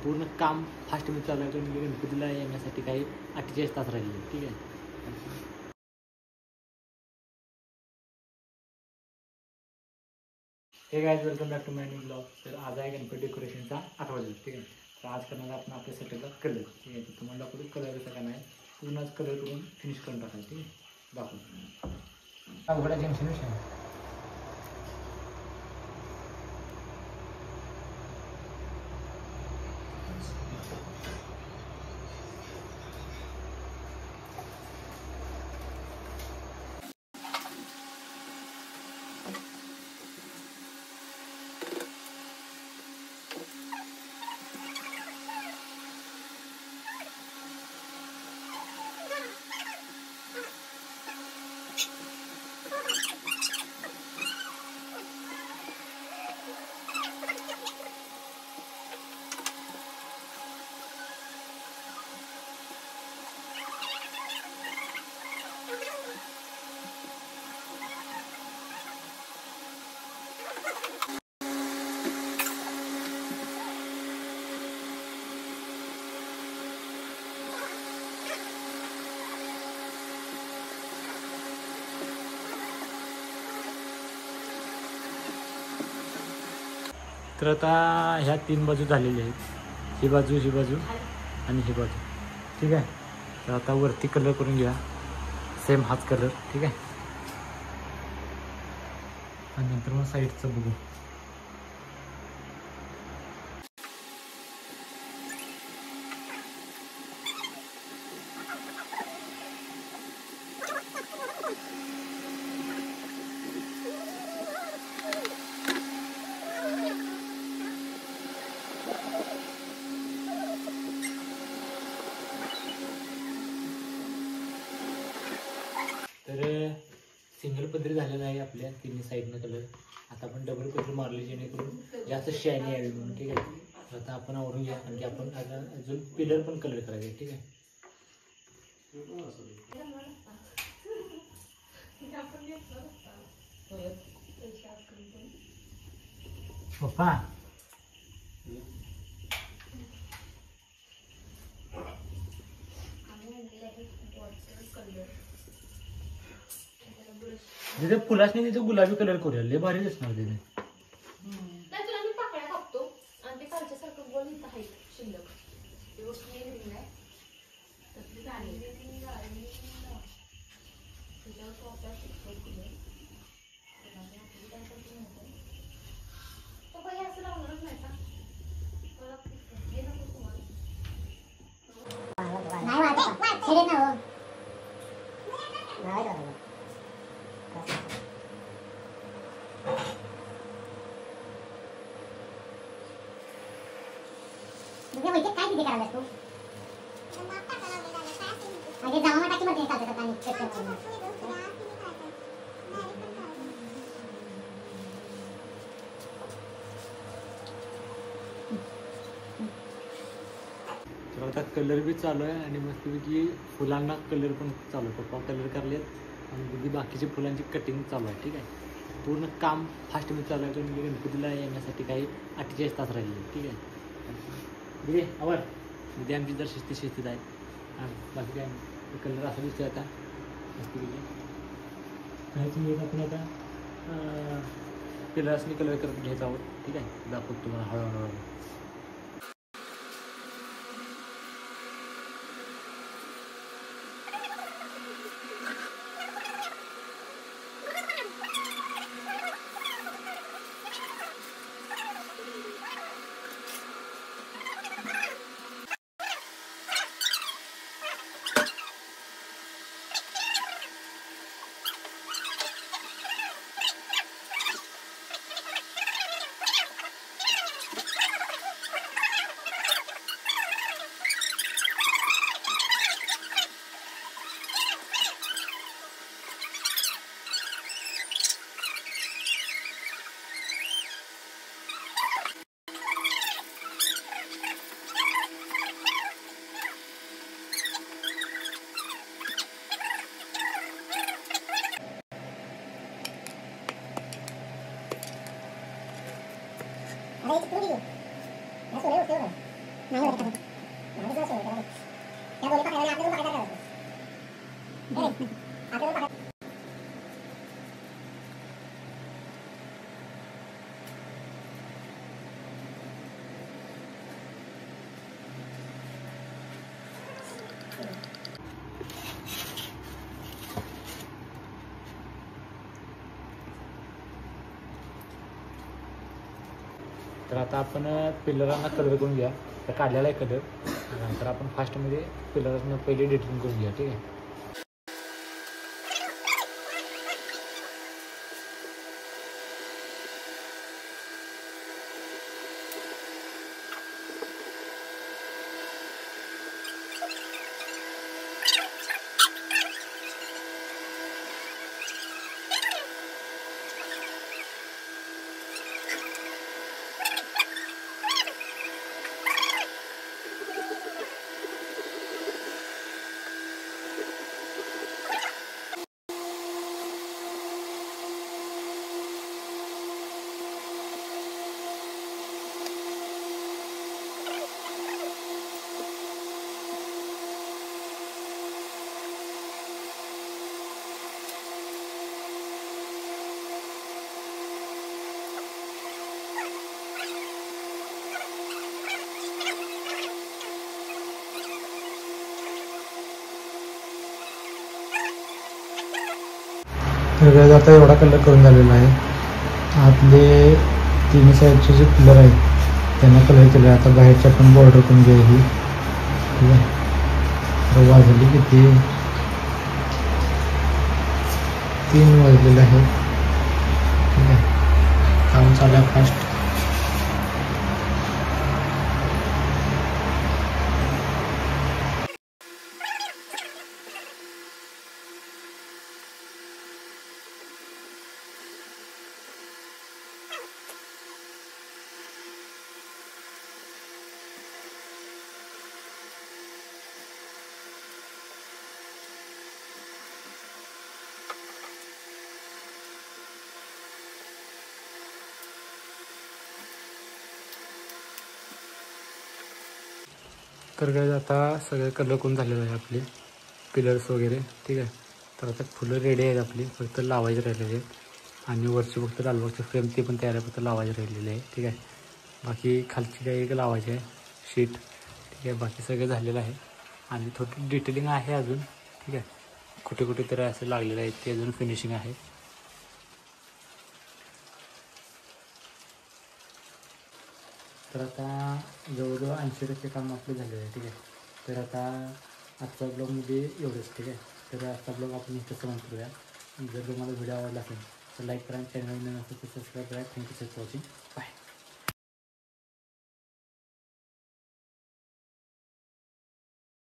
पूर्ण काम फास्टमध्ये चालू आहे. म्हणजे गणपतीला येण्यासाठी काही 48 तास राहिले. ठीक आहे. Hey guys, welcome back to my new blog. तर आज आहे गणपती डेकोरेशनचा 8वा दिवस. ठीक आहे. तर आज करणार आपण आपल्या सेटअपला कलर. ठीक आहे. तर तुम्हाला दाखवतो कलर कसा करणार आहे. पूर्ण कलर करून फिनिश करून टाकायचं. ठीक आहे. दाखवतो अवघडा जंक्शन विषय. तर आता ह्या 3 बाजू झालेल्या आहेत. ही बाजू, ही बाजू आणि ही बाजू. ठीक आहे. तर आता वरती कलर करून घ्या. सेम हाच कलर. ठीक आहे. आणि नंतर मग साईडचं बघू. तर सिंगल पदरी झालेला आहे आपल्या तिन्ही साईडनं कलर. आता आपण डबल पदरी मारले जेणेकरून जास्त शायनी यावी म्हणून. ठीक आहे. तर आता आपण आवरून घ्या. आणखी आपण आता अजून पिलर पण कलर करायचे. ठीक आहे. पप्पा तिथे फुलासनी तिथे गुलाबी कलर करूया. लय भारी दिसणार तिथे. तुला मी पाकळ्या कापतो आणि ते कालच्या सारखं गोल इथं आहे शिल्लक. ते गोष्ट नाही रिंग आहे तसली गाडी तुझ्यावर टॉप्या शिकतो तुझे आपली काय करते माहिती तो काही असं लावणारच नाही का मला हे नको तुम्हाला नाही वाटत शिरे ना हो नाही तुझ्या वैद्य काय तिथे करायला तू म्हणजे जाऊन टाकी मध्ये चालतात आणि चेक करणार. तर आता कलर बी चालू आहे आणि मस्तपैकी फुलांना कलर पण चालू आहे. पप्पा कलर करलेत आणि बघी बाकीच्या फुलांची कटिंग चालू आहे. ठीक आहे. पूर्ण काम फास्टमध्ये चालू आहे. म्हणजे गणपतीला येण्यासाठी काही 48 तास राहिले. ठीक आहे. दिदी आवर दिदी आमची जर शिस्तीत आहे. बाकी काय कलर असा दिसतोय आता मस्तपैकी. काहीच आपण आता पिलर्सनी कलर करत घ्यायचा आहोत. ठीक आहे. दाखवतो तुम्हाला हळूहळू. नाही होत आता. नाही जरा सोय करा. त्या दोन्ही पकडायला आपल्याला पकडायला करायचं. आपल्याला पकड. तर आता आपण पिलरांना कलर करून घ्या. तर काढलेला आहे कलर. नंतर आपण फास्टमध्ये पिलरांना पहिले डिटेलिंग करून घ्या. ठीक आहे. तर आता एवढा कलर करून झालेला आहे. आतले तिन्ही साईडचे जे कलर आहेत त्यांना कलर केलं आहे. आता बाहेरच्या पण बॉर्डर करून घ्या ही. ठीक आहे. तर वाजली किती 3 वाजलेले आहेत. ठीक आहे. काम चालू आहे फास्ट. तर काय आता सगळे कलर करून झालेले आहे आपले पिलर्स वगैरे. ठीक आहे. तर आता फुलं रेडी आहेत आपली. फक्त लावायचे राहिलेले आहेत. आणि वरची फक्त लालबागची फ्रेम ते पण तयार आहे. फक्त लावायचे राहिलेले आहे. ठीक आहे. बाकी खालची काही एक लावायची आहे शीट. ठीक आहे. बाकी सगळं झालेलं आहे. आणि थोडी डिटेलिंग आहे अजून. ठीक आहे. कुठे कुठे तरी असं लागलेलं आहे ते अजून फिनिशिंग आहे. तर आता जवळजवळ 80% काम आपले झालेलं आहे. ठीक आहे. तर आता आजच्या ब्लॉगमध्ये एवढंच. ठीक आहे. तर आजचा ब्लॉग आपण इथं समाप्त करूया. जर तुम्हाला व्हिडिओ आवडला असेल तर लाईक करा. चॅनल नसेल तर सबस्क्राईब करा. Thank you for watching. बाय.